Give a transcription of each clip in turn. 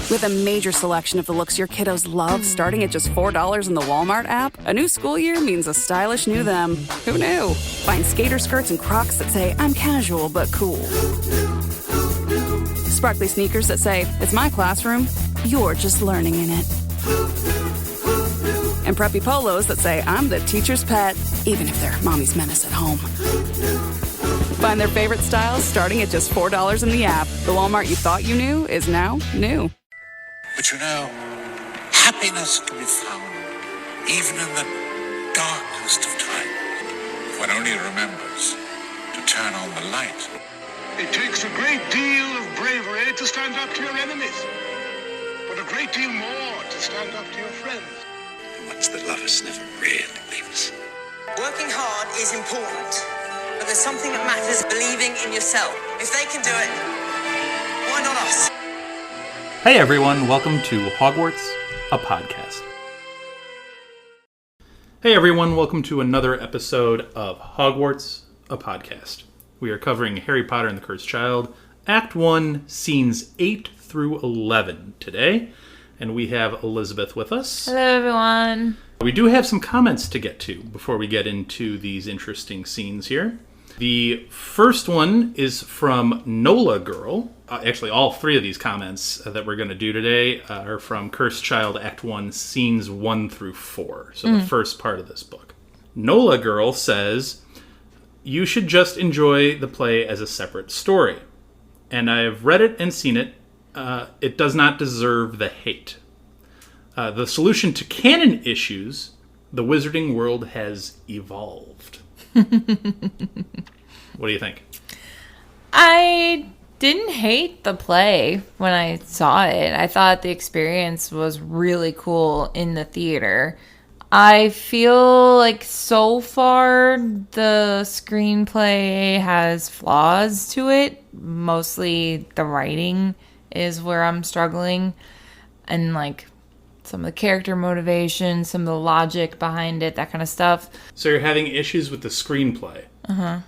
With a major selection of the looks your kiddos love starting at just $4 in the Walmart app, a new school year means a stylish new them. Who knew? Find skater skirts and Crocs that say, I'm casual but cool. Sparkly sneakers that say, it's my classroom, you're just learning in it. And preppy polos that say, I'm the teacher's pet, even if they're mommy's menace at home. Find their favorite styles starting at just $4 in the app. The Walmart you thought you knew is now new. But you know, happiness can be found even in the darkest of times. One only remembers to turn on the light. It takes a great deal of bravery to stand up to your enemies, but a great deal more to stand up to your friends. The ones that love us never really leave us. Working hard is important, but there's something that matters, believing in yourself. If they can do it, why not us? Hey everyone, welcome to Hogwarts, a podcast. Hey everyone, welcome to another episode of Hogwarts, a podcast. We are covering Harry Potter and the Cursed Child, Act 1, Scenes 8 through 11 today. And we have Elizabeth with us. Hello everyone. We do have some comments to get to before we get into these interesting scenes here. The first one is from Nola Girl. Actually, all three of these comments that we're going to do today are from Cursed Child Act 1, Scenes 1 through 4. So the first part of this book. Nola Girl says, you should just enjoy the play as a separate story. And I have read it and seen it. It does not deserve the hate. The solution to canon issues, the wizarding world has evolved. What do you think? I didn't hate the play when I saw it. I thought the experience was really cool in the theater. I feel like so far the screenplay has flaws to it. Mostly the writing is where I'm struggling. And like some of the character motivation, some of the logic behind it, that kind of stuff. So you're having issues with the screenplay. Uh-huh.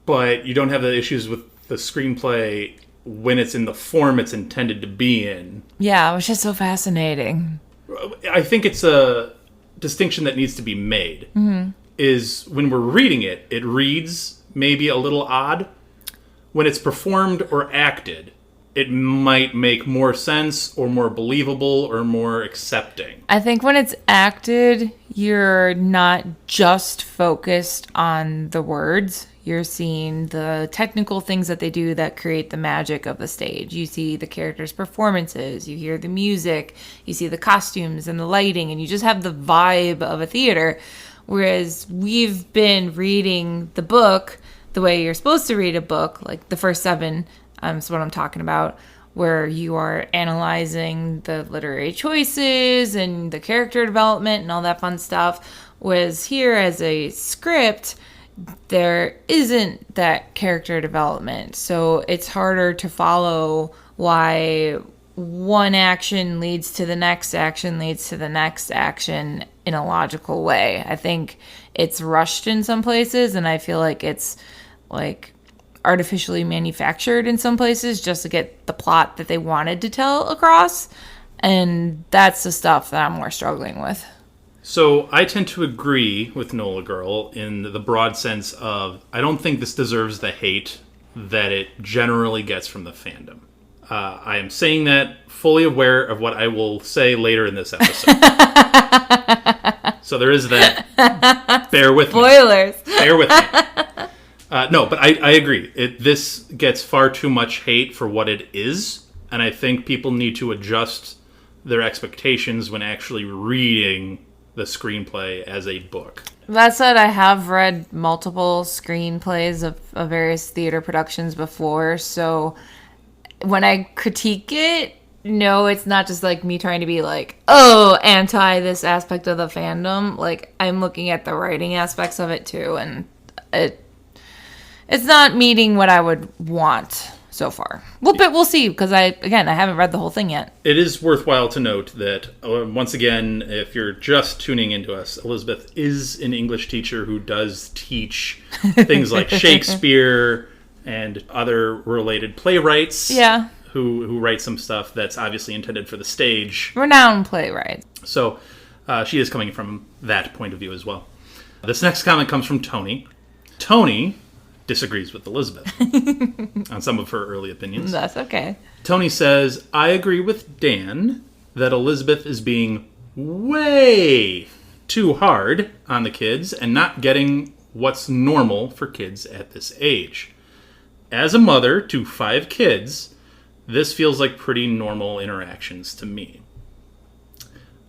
But you don't have the issues with the screenplay when it's in the form it's intended to be in. Yeah, it was just so fascinating. I think it's a distinction that needs to be made. Mm-hmm. Is when we're reading it, it reads maybe a little odd. When it's performed or acted, it might make more sense or more believable or more accepting. I think when it's acted, you're not just focused on the words. You're seeing the technical things that they do that create the magic of the stage. You see the characters' performances, you hear the music, you see the costumes and the lighting, and you just have the vibe of a theater. Whereas we've been reading the book the way you're supposed to read a book, like the first 7, is what I'm talking about, where you are analyzing the literary choices and the character development and all that fun stuff. Whereas here as a script, there isn't that character development. So it's harder to follow why one action leads to the next action leads to the next action in a logical way. I think it's rushed in some places, and I feel like it's like artificially manufactured in some places just to get the plot that they wanted to tell across. And that's the stuff that I'm more struggling with. So I tend to agree with Nola Girl in the broad sense of I don't think this deserves the hate that it generally gets from the fandom. I am saying that fully aware of what I will say later in this episode. So there is that. Bear with me. Spoilers. Bear with me. No, but I agree. This gets far too much hate for what it is, and I think people need to adjust their expectations when actually reading the screenplay as a book. That said, I have read multiple screenplays of various theater productions before, so when I critique it, no, it's not just like me trying to be like, oh, anti this aspect of the fandom. Like, I'm looking at the writing aspects of it too, and it's not meeting what I would want so far. Well, but we'll see, because I haven't read the whole thing yet. It is worthwhile to note that, once again, if you're just tuning into us, Elizabeth is an English teacher who does teach things like Shakespeare and other related playwrights. Yeah. who writes some stuff that's obviously intended for the stage. Renowned playwright. So she is coming from that point of view as well. This next comment comes from Tony. Tony disagrees with Elizabeth on some of her early opinions. That's okay. Tony says, I agree with Dan that Elizabeth is being way too hard on the kids and not getting what's normal for kids at this age. As a mother to 5 kids, this feels like pretty normal interactions to me.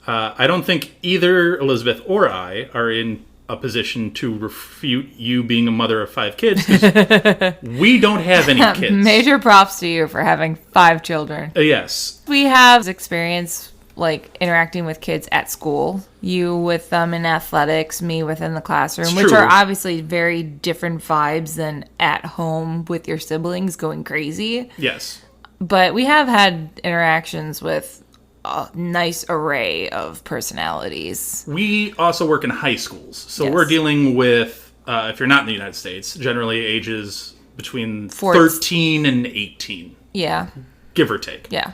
I don't think either Elizabeth or I are in a position to refute you being a mother of 5 kids, 'cause we don't have any kids. Major props to you for having 5 children. Yes. We have experience like interacting with kids at school. You with them in athletics, me within the classroom, It's which true. are obviously very different vibes than at home with your siblings going crazy. Yes. But we have had interactions with a nice array of personalities. We also work in high schools, so Yes. we're dealing with, if you're not in the United States, generally ages between 13 and 18, Yeah. give or take. Yeah.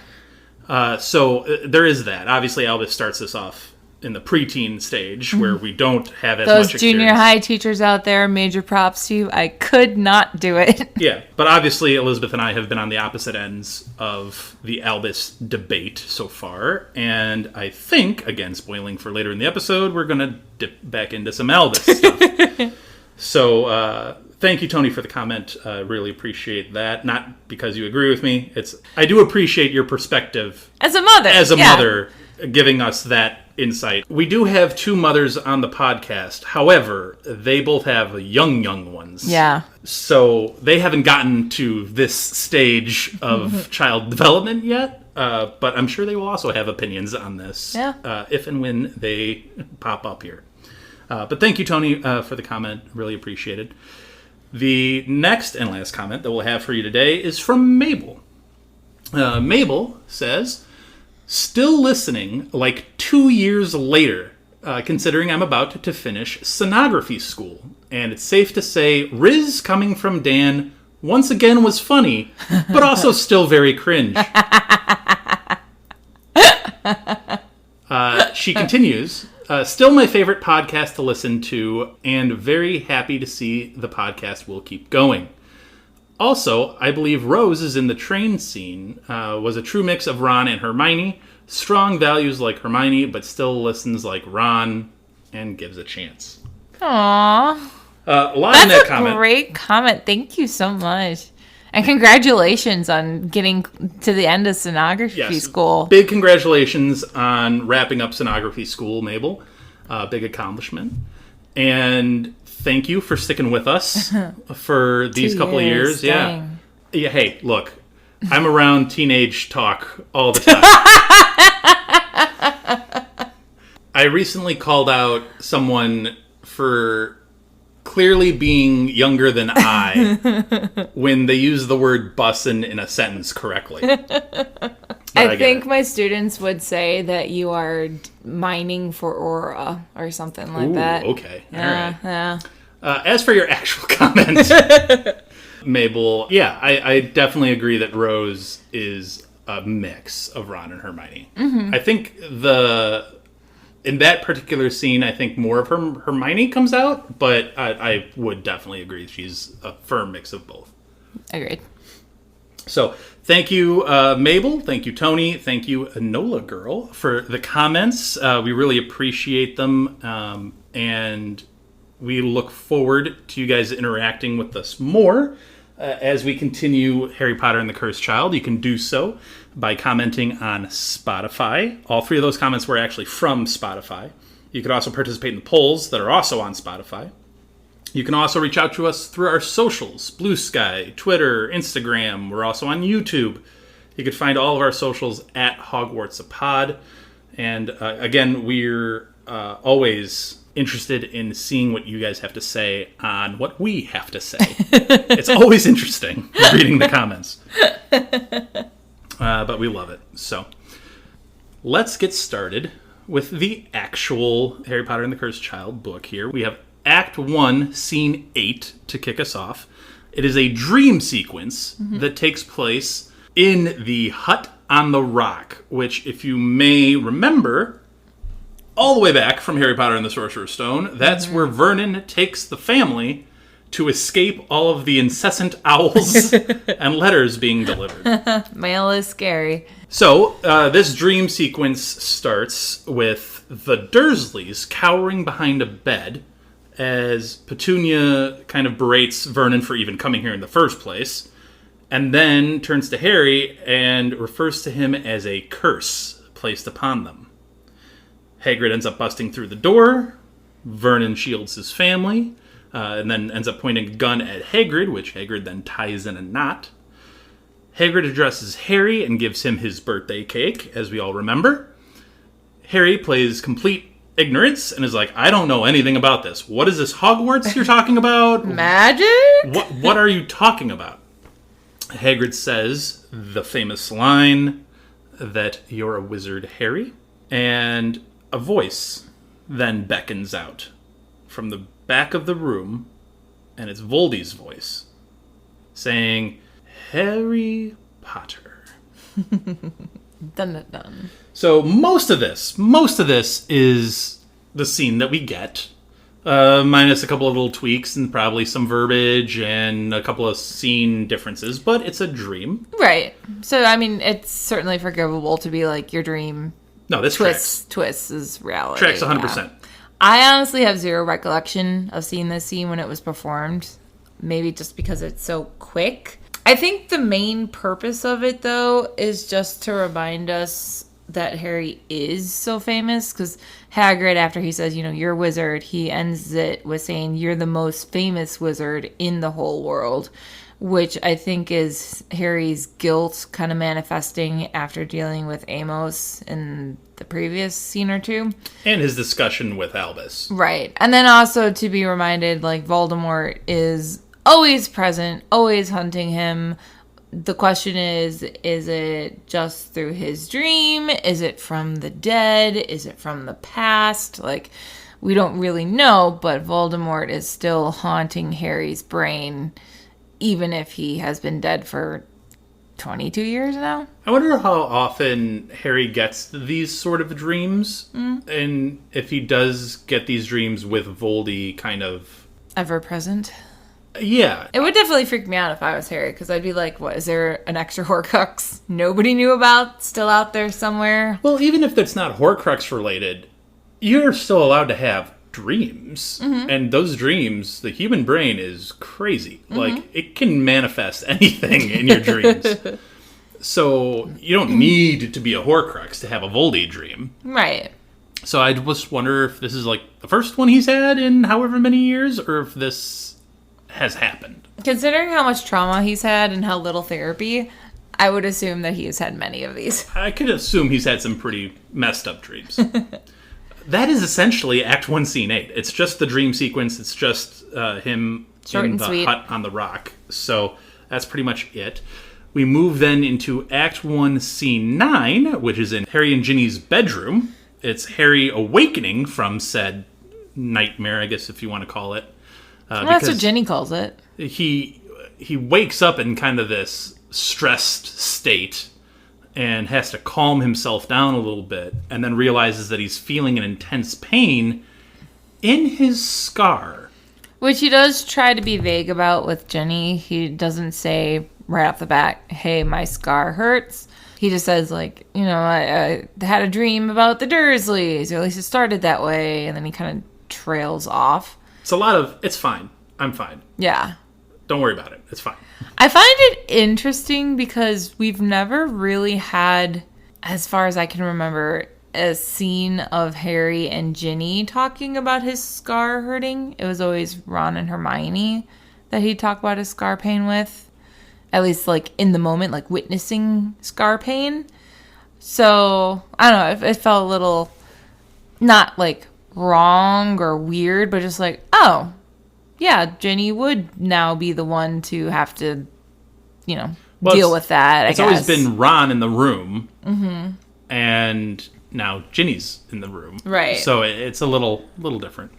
So there is that. Obviously, Albus starts us off in the preteen stage where we don't have as Those much junior experience. high teachers out there, major props to you. I could not do it. Yeah, but obviously Elizabeth and I have been on the opposite ends of the Albus debate so far, and I think, again, spoiling for later in the episode, we're going to dip back into some Albus stuff. So, thank you, Tony, for the comment. Really appreciate that. Not because you agree with me. I do appreciate your perspective As a mother. as a yeah. mother, giving us that insight. We do have 2 mothers on the podcast. However, they both have young ones. Yeah. So they haven't gotten to this stage of child development yet. But I'm sure they will also have opinions on this if and when they pop up here. But thank you, Tony, for the comment. Really appreciated. The next and last comment that we'll have for you today is from Mabel. Mabel says, still listening like 2 years later, considering I'm about to finish sonography school. And it's safe to say Riz coming from Dan once again was funny, but also still very cringe. She continues, still my favorite podcast to listen to, and very happy to see the podcast will keep going. Also, I believe Rose is in the train scene, was a true mix of Ron and Hermione, strong values like Hermione, but still listens like Ron, and gives a chance. Aww. A lot in that That's a comment. great comment. Thank you so much. And congratulations on getting to the end of sonography school. Big congratulations on wrapping up sonography school, Mabel. Big accomplishment. And thank you for sticking with us for these 2 couple of years. dang. Yeah. Hey, look, I'm around teenage talk all the time. I recently called out someone for clearly being younger than I when they use the word bussin' in a sentence correctly. I think my students would say that you are mining for aura or something like that. Okay. All Yeah, right. yeah. As for your actual comment, Mabel, yeah, I definitely agree that Rose is a mix of Ron and Hermione. I think in that particular scene, I think more of Hermione comes out, but I would definitely agree she's a firm mix of both. Agreed. So thank you, Mabel. Thank you, Tony. Thank you, Enola Girl, for the comments. We really appreciate them. And we look forward to you guys interacting with us more as we continue Harry Potter and the Cursed Child. You can do so by commenting on Spotify. All 3 of those comments were actually from Spotify. You could also participate in the polls that are also on Spotify. You can also reach out to us through our socials, Blue Sky, Twitter, Instagram. We're also on YouTube. You can find all of our socials at Hogwarts a Pod. And again, we're always interested in seeing what you guys have to say on what we have to say. It's always interesting reading the comments. But we love it. So let's get started with the actual Harry Potter and the Cursed Child book here. We have Act 1, Scene 8 to kick us off. It is a dream sequence that takes place in the hut on the rock, which, if you may remember, all the way back from Harry Potter and the Sorcerer's Stone, that's where Vernon takes the family to escape all of the incessant owls and letters being delivered. Mail is scary. So, this dream sequence starts with the Dursleys cowering behind a bed as Petunia kind of berates Vernon for even coming here in the first place, and then turns to Harry and refers to him as a curse placed upon them. Hagrid ends up busting through the door. Vernon shields his family, and then ends up pointing a gun at Hagrid, which Hagrid then ties in a knot. Hagrid addresses Harry and gives him his birthday cake, as we all remember. Harry plays complete ignorance and is like, I don't know anything about this. What is this Hogwarts you're talking about? Magic? What are you talking about? Hagrid says the famous line that you're a wizard, Harry. And a voice then beckons out from the back of the room, and it's Voldy's voice, saying, Harry Potter. Dun dun dun. So most of this is the scene that we get, minus a couple of little tweaks and probably some verbiage and a couple of scene differences, but it's a dream. Right. So, I mean, it's certainly forgivable to be like your dream. No, this twist is reality. Tracks 100%. Yeah. I honestly have zero recollection of seeing this scene when it was performed. Maybe just because it's so quick. I think the main purpose of it, though, is just to remind us that Harry is so famous. Because Hagrid, after he says, you're a wizard, he ends it with saying, you're the most famous wizard in the whole world. Which I think is Harry's guilt kind of manifesting after dealing with Amos in the previous scene or two. And his discussion with Albus. Right. And then also to be reminded, like, Voldemort is always present, always hunting him. The question is it just through his dream? Is it from the dead? Is it from the past? Like, we don't really know, but Voldemort is still haunting Harry's brain, even if he has been dead for 22 years now. I wonder how often Harry gets these sort of dreams, and if he does get these dreams with Voldy kind of ever present. Yeah. It would definitely freak me out if I was Harry, because I'd be like, what, is there an extra Horcrux nobody knew about still out there somewhere? Well, even if that's not Horcrux related, you're still allowed to have dreams. And those dreams, the human brain is crazy. Like, it can manifest anything in your dreams. So you don't need to be a Horcrux to have a Voldy dream. Right. So I just wonder if this is like the first one he's had in however many years, or if this has happened. Considering how much trauma he's had and how little therapy, I would assume that he has had many of these. I could assume he's had some pretty messed up dreams. That is essentially Act 1, Scene 8. It's just the dream sequence. It's just him Short in and the sweet. hut on the rock. So that's pretty much it. We move then into Act 1, Scene 9, which is in Harry and Ginny's bedroom. It's Harry awakening from said nightmare, I guess, if you want to call it. Well, that's what Ginny calls it. He wakes up in kind of this stressed state and has to calm himself down a little bit, and then realizes that he's feeling an intense pain in his scar. Which he does try to be vague about with Ginny. He doesn't say right off the bat, hey, my scar hurts. He just says, like, I had a dream about the Dursleys, or at least it started that way, and then he kind of trails off. It's a lot of, it's fine. I'm fine. Yeah. Don't worry about it. It's fine. I find it interesting because we've never really had, as far as I can remember, a scene of Harry and Ginny talking about his scar hurting. It was always Ron and Hermione that he'd talk about his scar pain with. At least, like, in the moment, like, witnessing scar pain. So, I don't know. It felt a little, not, like, wrong or weird, but just like, oh, yeah, Ginny would now be the one to have to, deal with that, I guess. It's always been Ron in the room, and now Ginny's in the room. Right. So it's a little different.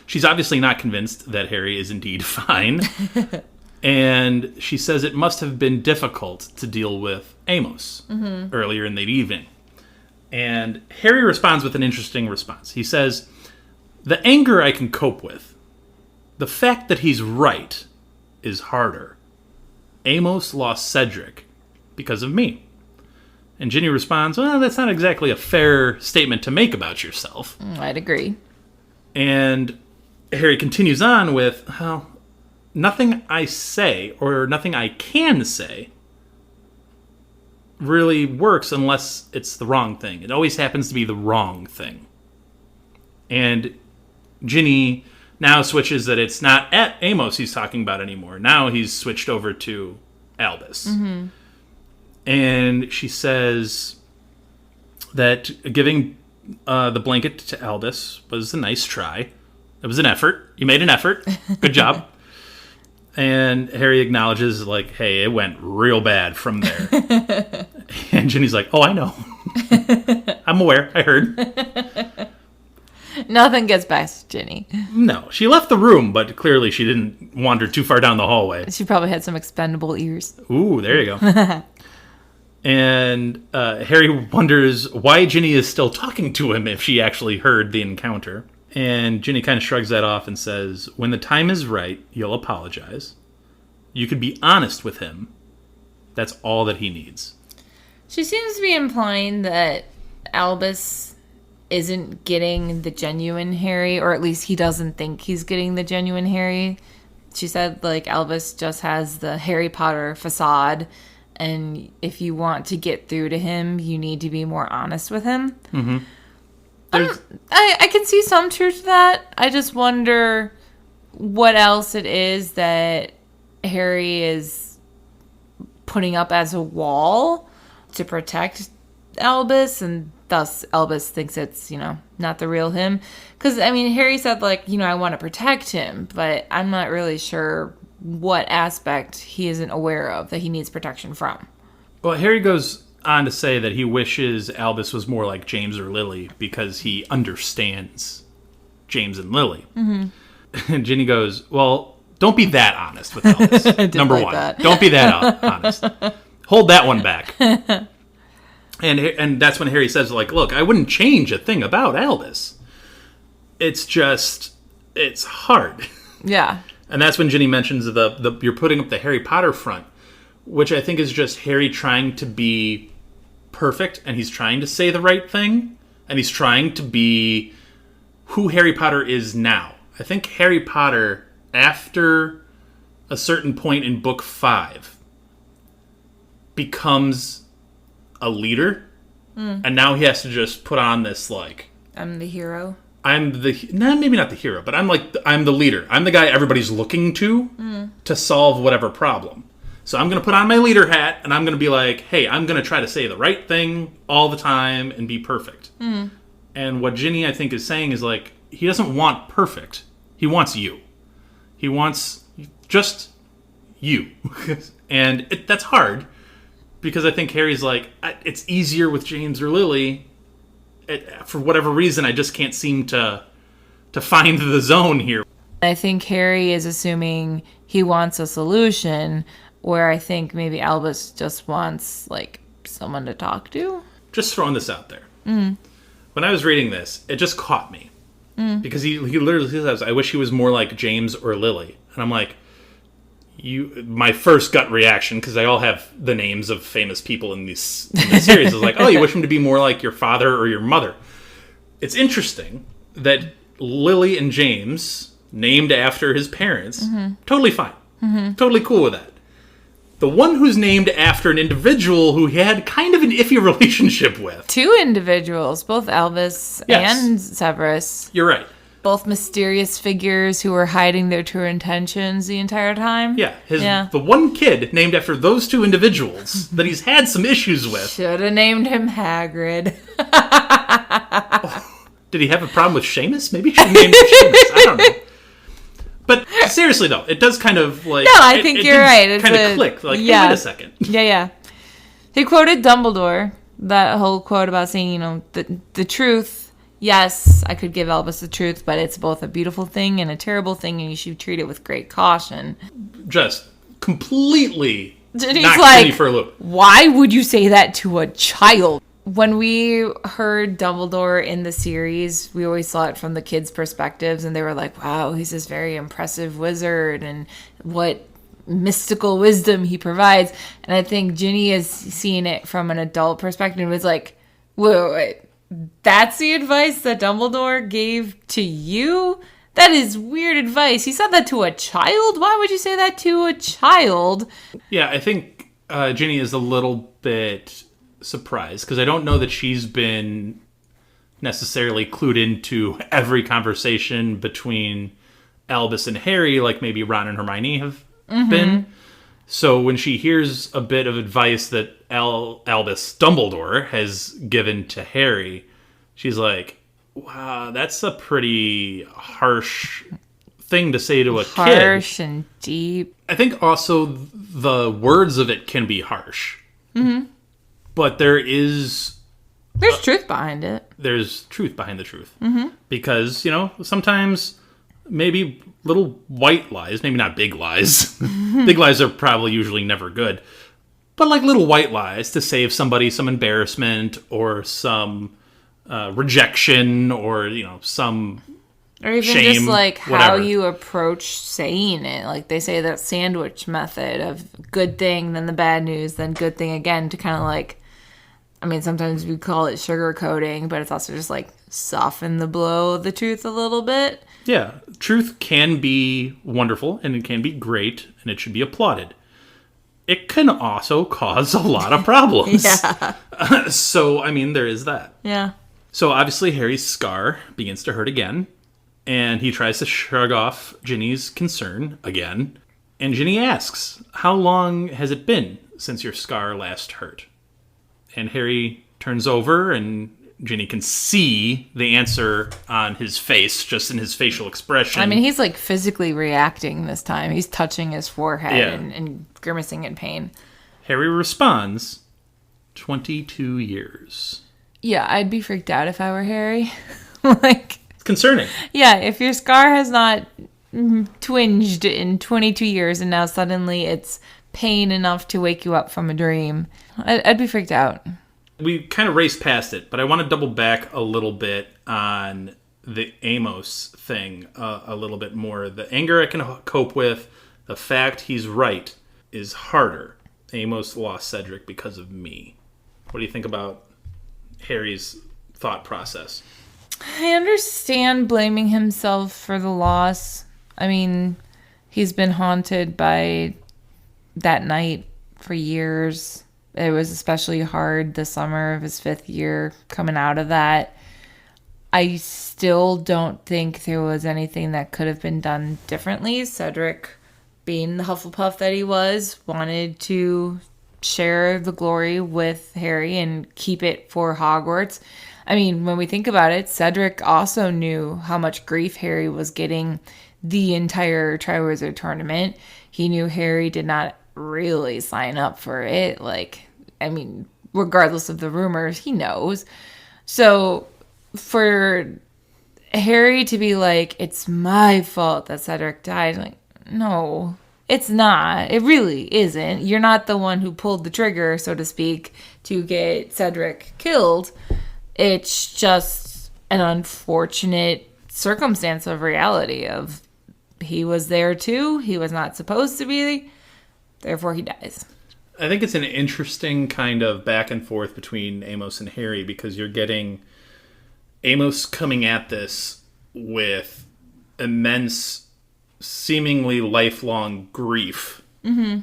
She's obviously not convinced that Harry is indeed fine. And she says it must have been difficult to deal with Amos earlier in the evening. And Harry responds with an interesting response. He says, "The anger I can cope with. The fact that he's right is harder. Amos lost Cedric because of me." And Ginny responds, "Well, that's not exactly a fair statement to make about yourself." I'd agree. And Harry continues on with, "Well, nothing I say or nothing I can say really works unless it's the wrong thing. It always happens to be the wrong thing." And Ginny now switches that it's not at Amos he's talking about anymore. Now he's switched over to Albus. And she says that giving the blanket to Albus was a nice try. It was an effort. You made an effort. Good job. And Harry acknowledges, like, hey, it went real bad from there. And Ginny's like, oh, I know. I'm aware. I heard. Nothing gets past Ginny. No, she left the room, but clearly she didn't wander too far down the hallway. She probably had some expendable ears. Ooh, there you go. And Harry wonders why Ginny is still talking to him if she actually heard the encounter. And Ginny kind of shrugs that off and says, when the time is right, you'll apologize. You could be honest with him. That's all that he needs. She seems to be implying that Albus isn't getting the genuine Harry, or at least he doesn't think he's getting the genuine Harry. She said, like, Albus just has the Harry Potter facade, and if you want to get through to him, you need to be more honest with him. Mm-hmm. I can see some truth to that. I just wonder what else it is that Harry is putting up as a wall to protect Albus, and thus Albus thinks it's, not the real him. Because, Harry said, I want to protect him, but I'm not really sure what aspect he isn't aware of that he needs protection from. Well, Harry goes on to say that he wishes Albus was more like James or Lily because he understands James and Lily. Mm-hmm. And Ginny goes, well, don't be that honest with Albus. Number one. That. Don't be that honest. Hold that one back. And that's when Harry says, look, I wouldn't change a thing about Albus. It's just, it's hard. Yeah. And that's when Ginny mentions you're putting up the Harry Potter front, which I think is just Harry trying to be perfect, and he's trying to say the right thing, and he's trying to be who Harry Potter is now. I think Harry Potter, after a certain point in book 5, becomes a leader, and now he has to just put on this, I'm the hero. maybe not the hero, but I'm the leader. I'm the guy everybody's looking to solve whatever problem. So I'm going to put on my leader hat, and I'm going to be like, hey, I'm going to try to say the right thing all the time and be perfect. Mm. And what Ginny, I think, is saying is, he doesn't want perfect. He wants you. He wants just you. And that's hard, because I think Harry's it's easier with James or Lily. For whatever reason, I just can't seem to find the zone here. I think Harry is assuming he wants a solution, where I think maybe Albus just wants, someone to talk to. Just throwing this out there. Mm. When I was reading this, it just caught me. Mm. Because he literally says, I wish he was more like James or Lily. And I'm like, my first gut reaction, because they all have the names of famous people in this series, is oh, you wish him to be more like your father or your mother. It's interesting that Lily and James, named after his parents, totally fine. Mm-hmm. Totally cool with that. The one who's named after an individual who he had kind of an iffy relationship with. 2 individuals, both Albus and Severus. You're right. Both mysterious figures who were hiding their true intentions the entire time. Yeah, the one kid named after those 2 individuals that he's had some issues with. Should have named him Hagrid. Did he have a problem with Seamus? Maybe he should have named him Seamus. I don't know. But seriously, though, it does kind of No, I think you're right. It's kind of click. Hey, wait a second. Yeah. He quoted Dumbledore, that whole quote about saying, the truth. Yes, I could give Albus the truth, but it's both a beautiful thing and a terrible thing, and you should treat it with great caution. Just completely Ginny's knocks like, Ginny for a loop. why would you say that to a child? When we heard Dumbledore in the series, we always saw it from the kids' perspectives, and they were like, wow, he's this very impressive wizard, and what mystical wisdom he provides. And I think Ginny is seeing it from an adult perspective. It's like, wait, that's the advice that Dumbledore gave to you? That is weird advice. He said that to a child? Why would you say that to a child? Yeah, I think Ginny is a little bit surprised, because I don't know that she's been necessarily clued into every conversation between Albus and Harry, like maybe Ron and Hermione have been. So when she hears a bit of advice that Albus Dumbledore has given to Harry, she's like, wow, that's a pretty harsh thing to say to a kid. Harsh and deep. I think also the words of it can be harsh. But there's truth behind it. There's truth behind the truth. Because, sometimes maybe little white lies, maybe not big lies. Big lies are probably usually never good. But like little white lies to save somebody some embarrassment or some rejection or, some or even shame, just like how whatever. you approach saying it. Like they say that sandwich method of good thing, then the bad news, then good thing again, to kind of like, I mean, sometimes we call it sugar coating, but it's also just like soften the blow of the truth a little bit. Yeah, truth can be wonderful and it can be great and it should be applauded. It can also cause a lot of problems. So, I mean, there is that. Yeah. So, obviously, Harry's scar begins to hurt again, and he tries to shrug off Ginny's concern again. And Ginny asks, how long has it been since your scar last hurt? And Harry turns over, and Ginny can see the answer on his face, just in his facial expression. I mean, he's like physically reacting this time. He's touching his forehead and grimacing in pain. Harry responds, 22 years. Yeah, I'd be freaked out if I were Harry. Like, It's concerning. yeah, if your scar has not twinged in 22 years and now suddenly it's pain enough to wake you up from a dream, I'd be freaked out. We kind of raced past it, but I want to double back a little bit on the Amos thing a little bit more. The anger I can cope with, the fact he's right, is harder. Amos lost Cedric because of me. What do you think about Harry's thought process? I understand blaming himself for the loss. I mean, he's been haunted by that night for years. It was especially hard the summer of his 5th year coming out of that. I still don't think there was anything that could have been done differently. Cedric, being the Hufflepuff that he was, wanted to share the glory with Harry and keep it for Hogwarts. I mean, when we think about it, Cedric also knew how much grief Harry was getting the entire Triwizard Tournament. He knew Harry did not really sign up for it. Like, I mean, regardless of the rumors, he knows. So for Harry to be like, it's my fault that Cedric died, like, no, it's not. It really isn't. You're not the one who pulled the trigger, so to speak, to get Cedric killed. It's just an unfortunate circumstance of reality of he was there too. He was not supposed to be. Therefore, he dies. I think it's an interesting kind of back and forth between Amos and Harry, because you're getting Amos coming at this with immense, seemingly lifelong grief. Mm-hmm.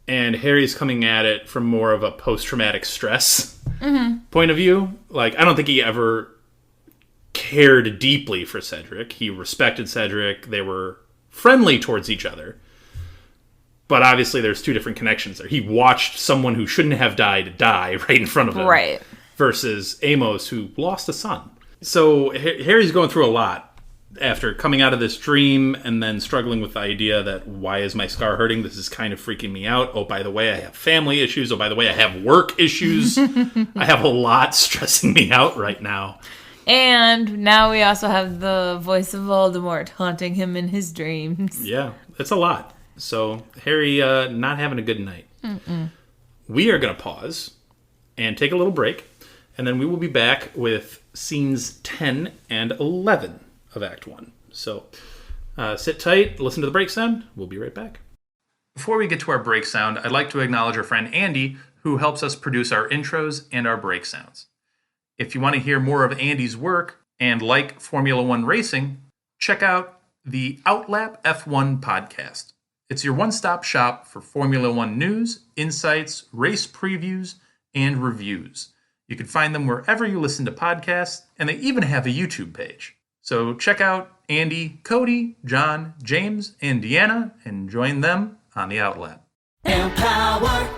And Harry's coming at it from more of a post-traumatic stress point of view. Like, I don't think he ever cared deeply for Cedric. He respected Cedric. They were friendly towards each other. But obviously there's two different connections there. He watched someone who shouldn't have died die right in front of him. Right. Versus Amos, who lost a son. So Harry's going through a lot after coming out of this dream and then struggling with the idea that, why is my scar hurting? This is kind of freaking me out. Oh, by the way, I have family issues. Oh, by the way, I have work issues. I have a lot stressing me out right now. And now we also have the voice of Voldemort haunting him in his dreams. Yeah, it's a lot. So Harry not having a good night. We are going to pause and take a little break, and then we will be back with scenes 10 and 11 of Act 1. So sit tight, listen to the break sound. We'll be right back. Before we get to our break sound, I'd like to acknowledge our friend Andy, who helps us produce our intros and our break sounds. If you want to hear more of Andy's work and like Formula One racing, check out the Outlap F1 podcast. It's your one-stop shop for Formula One news, insights, race previews, and reviews. You can find them wherever you listen to podcasts, and they even have a YouTube page. So check out Andy, Cody, John, James, and Deanna, and join them on the Outlap. Empower.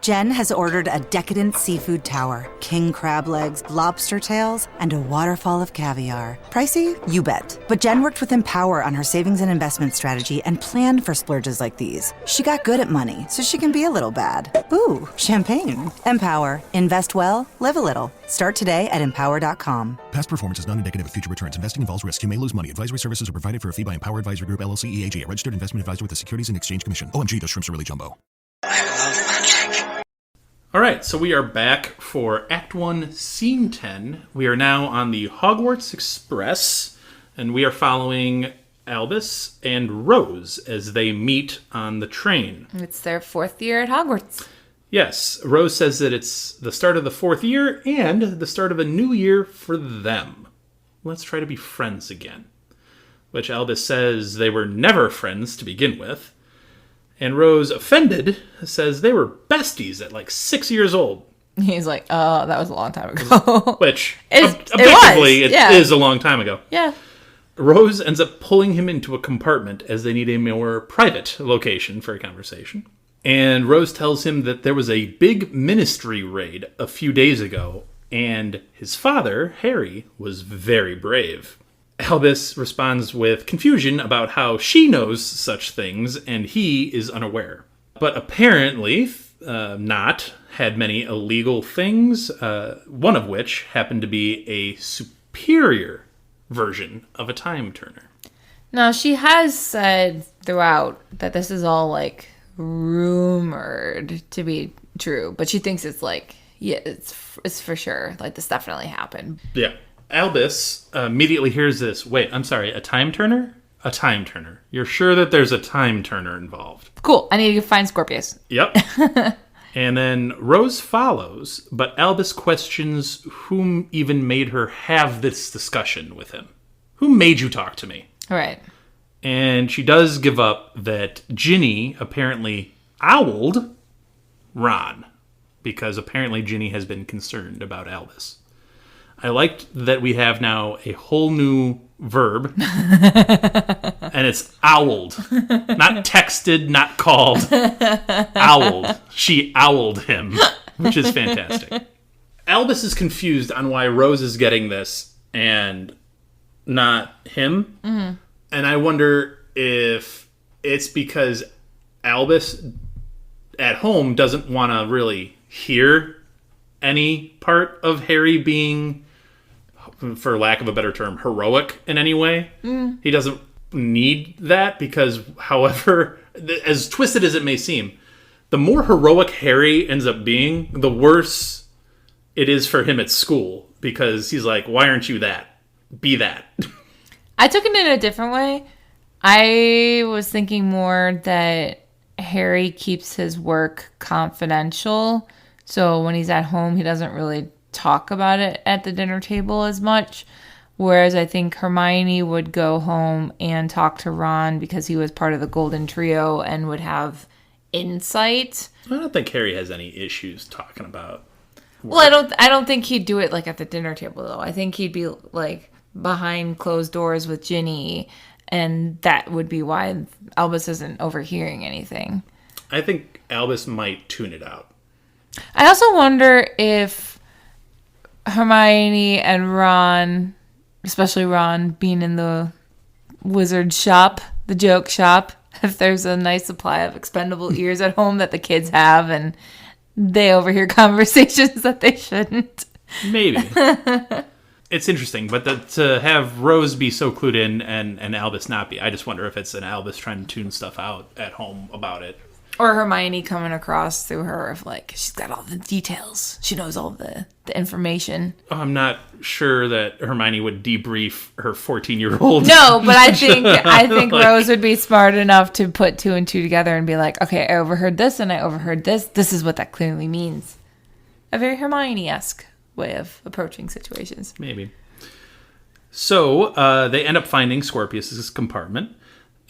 Jen has ordered a decadent seafood tower, king crab legs, lobster tails, and a waterfall of caviar. Pricey? You bet. But Jen worked with Empower on her savings and investment strategy and planned for splurges like these. She got good at money, so she can be a little bad. Ooh, champagne. Empower. Invest well, live a little. Start today at empower.com. Past performance is not indicative of future returns. Investing involves risk. You may lose money. Advisory services are provided for a fee by Empower Advisory Group, LLC, EAG, a registered investment advisor with the Securities and Exchange Commission. OMG, those shrimps are really jumbo. I love magic. All right, so we are back for Act 1, Scene 10. We are now on the Hogwarts Express, and we are following Albus and Rose as they meet on the train. It's their 4th year at Hogwarts. Yes, Rose says that it's the start of the 4th year and the start of a new year for them. Let's try to be friends again. Which Albus says they were never friends to begin with. And Rose, offended, says they were besties at like 6 years old. He's like, that was a long time ago. Which, objectively, it is a long time ago. Yeah. Rose ends up pulling him into a compartment as they need a more private location for a conversation. And Rose tells him that there was a big ministry raid a few days ago, and his father, Harry, was very brave. Albus responds with confusion about how she knows such things and he is unaware. But apparently not had many illegal things, one of which happened to be a superior version of a time turner. Now, she has said throughout that this is all like rumored to be true, but she thinks it's like, yeah, it's for sure. Like, this definitely happened. Yeah. Albus immediately hears this. Wait, I'm sorry, a time turner? A time turner. You're sure that there's a time turner involved? Cool. I need to find Scorpius. Yep. And then Rose follows, but Albus questions whom even made her have this discussion with him. Who made you talk to me? Right. And she does give up that Ginny apparently owled Ron, because apparently Ginny has been concerned about Albus. I liked that we have now a whole new verb, and it's owled. Not texted, not called. Owled. She owled him, which is fantastic. Albus is confused on why Rose is getting this and not him. Mm-hmm. And I wonder if it's because Albus at home doesn't want to really hear any part of Harry being, for lack of a better term, heroic in any way. He doesn't need that because, however, as twisted as it may seem, the more heroic Harry ends up being, the worse it is for him at school, because he's like, why aren't you that? Be that. I took it in a different way. I was thinking more that Harry keeps his work confidential. So when he's at home, he doesn't really talk about it at the dinner table as much. Whereas I think Hermione would go home and talk to Ron because he was part of the Golden Trio and would have insight. I don't think Harry has any issues talking about work. Well, I don't think he'd do it like at the dinner table though. I think he'd be like behind closed doors with Ginny, and that would be why Albus isn't overhearing anything. I think Albus might tune it out. I also wonder if Hermione and Ron, especially Ron being in the wizard shop, the joke shop, if there's a nice supply of expendable ears at home that the kids have and they overhear conversations that they shouldn't. Maybe. it's interesting, but to have Rose be so clued in and Albus not be, I just wonder if it's an Albus trying to tune stuff out at home about it. Or Hermione coming across through her of like, she's got all the details. She knows all the information. I'm not sure that Hermione would debrief her 14-year-old. No, but I think like, Rose would be smart enough to put 2 and 2 together and be like, okay, I overheard this and I overheard this. This is what that clearly means. A very Hermione-esque way of approaching situations. Maybe. So they end up finding Scorpius's compartment.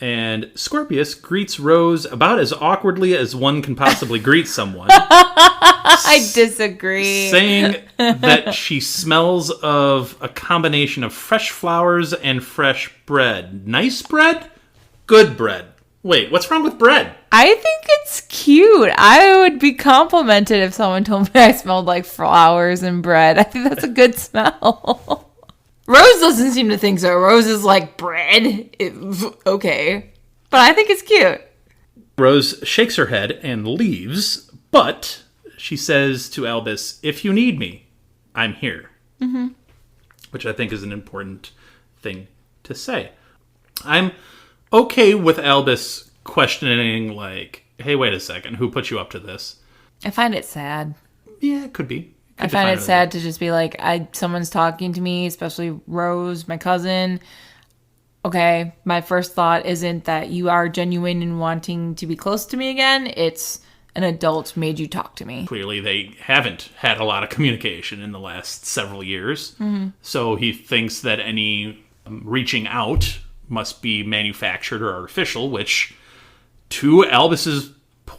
And Scorpius greets Rose about as awkwardly as one can possibly greet someone. I disagree. Saying that she smells of a combination of fresh flowers and fresh bread. Nice bread? Good bread. Wait, what's wrong with bread? I think it's cute. I would be complimented if someone told me I smelled like flowers and bread. I think that's a good smell. Rose doesn't seem to think so. Rose is like, bread? Okay. But I think it's cute. Rose shakes her head and leaves, but she says to Albus, if you need me, I'm here. Mm-hmm. Which I think is an important thing to say. I'm okay with Albus questioning, like, hey, wait a second, who put you up to this? I find it sad. Yeah, it could be. I find it sad to just be like, someone's talking to me, especially Rose, my cousin. Okay, my first thought isn't that you are genuine in wanting to be close to me again. It's an adult made you talk to me. Clearly, they haven't had a lot of communication in the last several years. Mm-hmm. So he thinks that any reaching out must be manufactured or artificial, which, to Albus's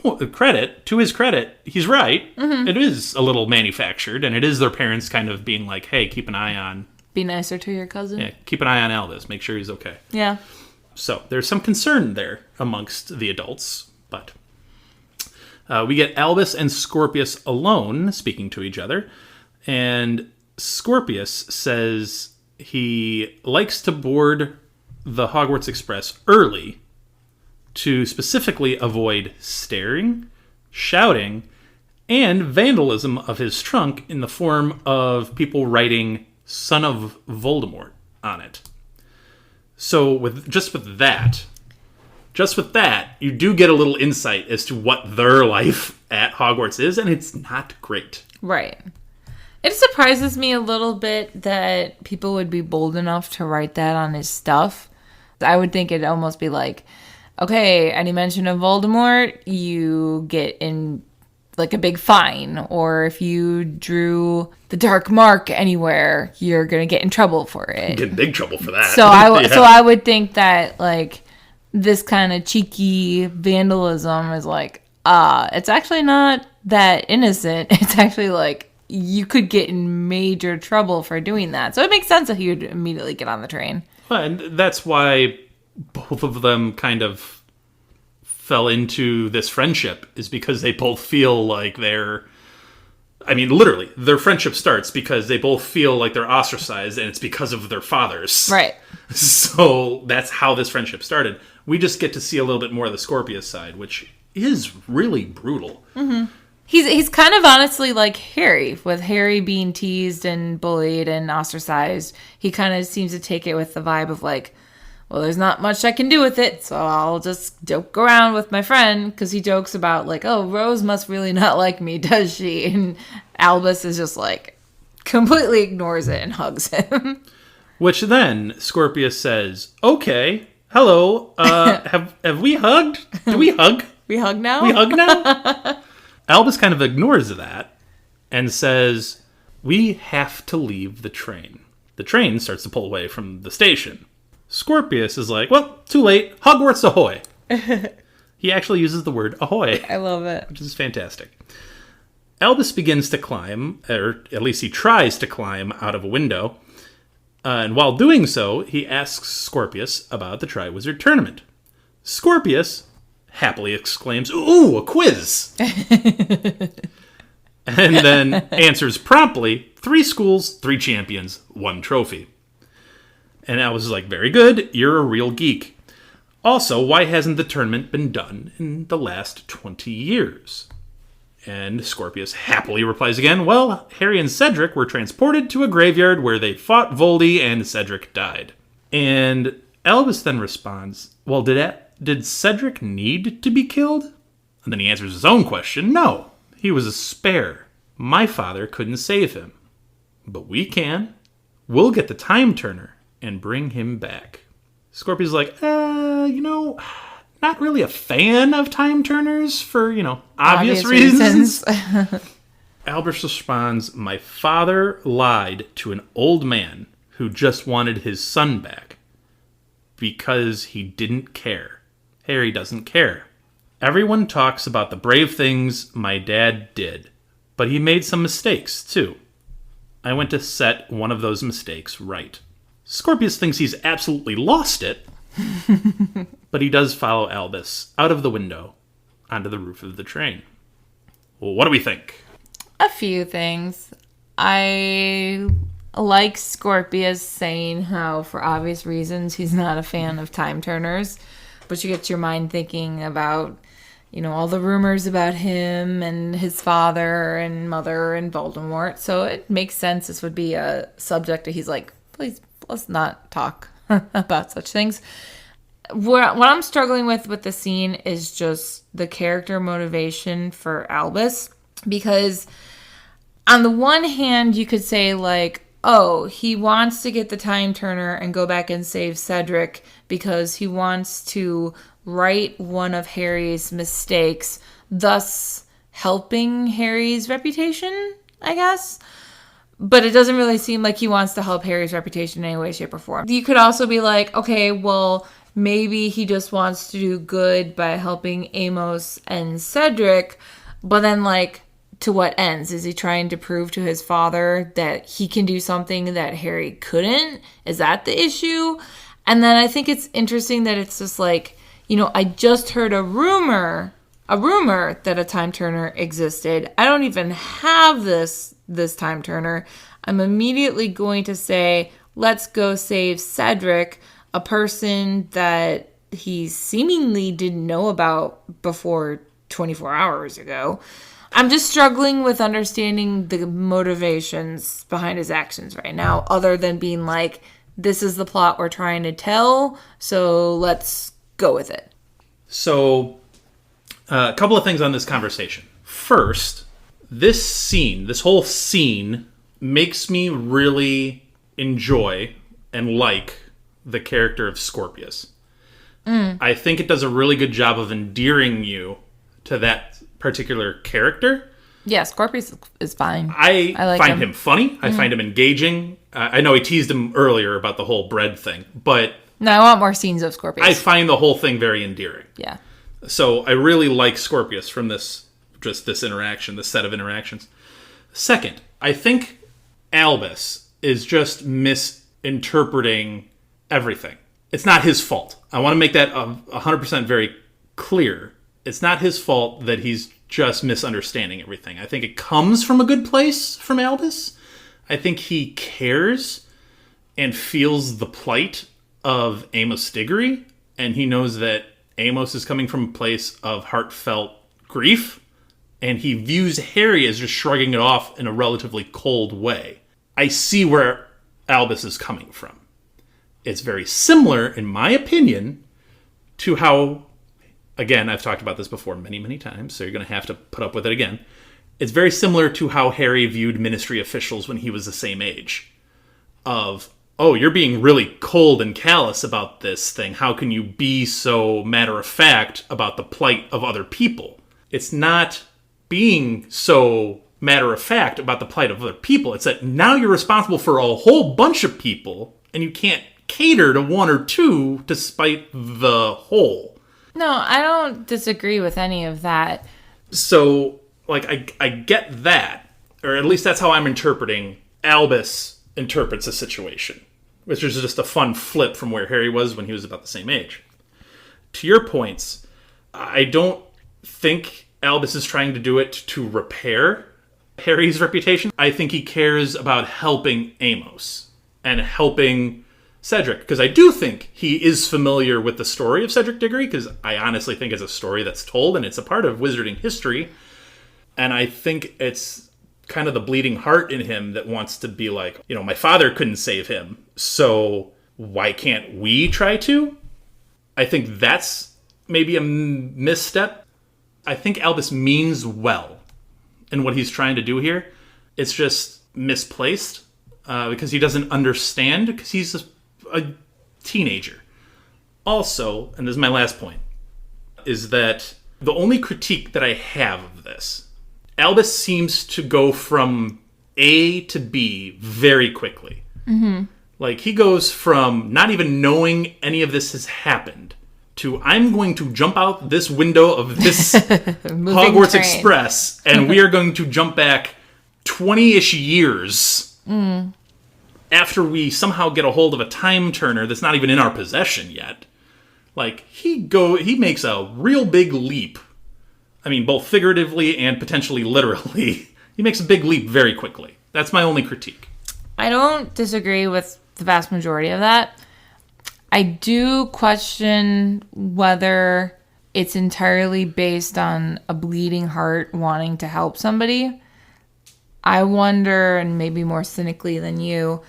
to his credit, he's right. Mm-hmm. It is a little manufactured, and it is their parents kind of being like, hey, keep an eye on... Be nicer to your cousin. Yeah, keep an eye on Albus. Make sure he's okay. Yeah. So there's some concern there amongst the adults, but we get Albus and Scorpius alone speaking to each other, and Scorpius says he likes to board the Hogwarts Express early to specifically avoid staring, shouting, and vandalism of his trunk in the form of people writing "Son of Voldemort" on it. So with that, you do get a little insight as to what their life at Hogwarts is, and it's not great. Right. It surprises me a little bit that people would be bold enough to write that on his stuff. I would think it'd almost be like, okay, any mention of Voldemort, you get in like a big fine. Or if you drew the dark mark anywhere, you're going to get in trouble for it. Get in big trouble for that. So I would think that like this kind of cheeky vandalism is like, it's actually not that innocent. It's actually like you could get in major trouble for doing that. So it makes sense that he would immediately get on the train. Well, and that's why both of them kind of fell into this friendship, is because they both feel like literally, their friendship starts because they both feel like they're ostracized, and it's because of their fathers. Right. So that's how this friendship started. We just get to see a little bit more of the Scorpius side, which is really brutal. Mm-hmm. He's kind of honestly like Harry, with Harry being teased and bullied and ostracized. He kind of seems to take it with the vibe of like, well, there's not much I can do with it, so I'll just joke around with my friend, because he jokes about like, oh, Rose must really not like me, does she? And Albus is just like, completely ignores it and hugs him. Which then Scorpius says, okay, hello, have we hugged? Do we hug? We hug now? We hug now? Albus kind of ignores that and says, we have to leave the train. The train starts to pull away from the station. Scorpius is like, well, too late. Hogwarts ahoy. He actually uses the word ahoy. I love it. Which is fantastic. Albus begins to climb, or at least he tries to climb out of a window. And while doing so, he asks Scorpius about the Triwizard Tournament. Scorpius happily exclaims, ooh, a quiz! And then answers promptly, 3 schools, 3 champions, 1 trophy. And Albus is like, very good, you're a real geek. Also, why hasn't the tournament been done in the last 20 years? And Scorpius happily replies again, well, Harry and Cedric were transported to a graveyard where they fought Voldy and Cedric died. And Albus then responds, well, did Cedric need to be killed? And then he answers his own question, no, he was a spare. My father couldn't save him. But we can. We'll get the Time Turner and bring him back. Scorpius is like, not really a fan of Time Turners for, obvious reasons. Albus responds, my father lied to an old man who just wanted his son back because he didn't care. Harry doesn't care. Everyone talks about the brave things my dad did, but he made some mistakes, too. I went to set one of those mistakes right. Scorpius thinks he's absolutely lost it, but he does follow Albus out of the window onto the roof of the train. Well, what do we think? A few things. I like Scorpius saying how, for obvious reasons, he's not a fan of time turners, but you get your mind thinking about, all the rumors about him and his father and mother and Voldemort. So it makes sense this would be a subject that he's like, please, let's not talk about such things. What I'm struggling with the scene is just the character motivation for Albus. Because on the one hand, you could say like, oh, he wants to get the Time Turner and go back and save Cedric because he wants to right one of Harry's mistakes, thus helping Harry's reputation, I guess. But it doesn't really seem like he wants to help Harry's reputation in any way, shape, or form. You could also be like, okay, well, maybe he just wants to do good by helping Amos and Cedric, but then, like, to what ends? Is he trying to prove to his father that he can do something that Harry couldn't? Is that the issue? And then I think it's interesting that it's just like, I just heard a rumor that a Time Turner existed. I don't even have this Time Turner. I'm immediately going to say, let's go save Cedric, a person that he seemingly didn't know about before 24 hours ago. I'm just struggling with understanding the motivations behind his actions right now, other than being like, this is the plot we're trying to tell, so let's go with it. So, a couple of things on this conversation. First, this whole scene makes me really enjoy and like the character of Scorpius. I think it does a really good job of endearing you to that particular character. Yeah, Scorpius is fine. I like find him funny. I find him engaging. I know I teased him earlier about the whole bread thing, but no, I want more scenes of Scorpius. I find the whole thing very endearing. Yeah. So I really like Scorpius from this interaction, this set of interactions. Second, I think Albus is just misinterpreting everything. It's not his fault. I want to make that 100% very clear. It's not his fault that he's just misunderstanding everything. I think it comes from a good place from Albus. I think he cares and feels the plight of Amos Diggory, and he knows that Amos is coming from a place of heartfelt grief, and he views Harry as just shrugging it off in a relatively cold way. I see where Albus is coming from. It's very similar, in my opinion, to how, again, I've talked about this before many, many times, so you're going to have to put up with it again. It's very similar to how Harry viewed ministry officials when he was the same age. Of, oh, you're being really cold and callous about this thing. How can you be so matter-of-fact about the plight of other people? It's not being so matter-of-fact about the plight of other people. It's that now you're responsible for a whole bunch of people, and you can't cater to one or two despite the whole. No, I don't disagree with any of that. So, like, I get that, or at least that's how I'm interpreting Albus interprets a situation, which is just a fun flip from where Harry was when he was about the same age. To your points, I don't think Albus is trying to do it to repair Harry's reputation. I think he cares about helping Amos and helping Cedric, because I do think he is familiar with the story of Cedric Diggory, because I honestly think it's a story that's told, and it's a part of wizarding history. And I think it's kind of the bleeding heart in him that wants to be like, my father couldn't save him, so why can't we try to? I think that's maybe a misstep. I think Albus means well in what he's trying to do here. It's just misplaced because he doesn't understand, because he's a teenager. Also, and this is my last point, is that the only critique that I have of this, Albus seems to go from A to B very quickly. Mm-hmm. Like, he goes from not even knowing any of this has happened to, I'm going to jump out this window of this Hogwarts Express, and we are going to jump back 20-ish years after we somehow get a hold of a time turner that's not even in our possession yet. Like, he makes a real big leap. I mean, both figuratively and potentially literally. He makes a big leap very quickly. That's my only critique. I don't disagree with the vast majority of that. I do question whether it's entirely based on a bleeding heart wanting to help somebody. I wonder, and maybe more cynically than you,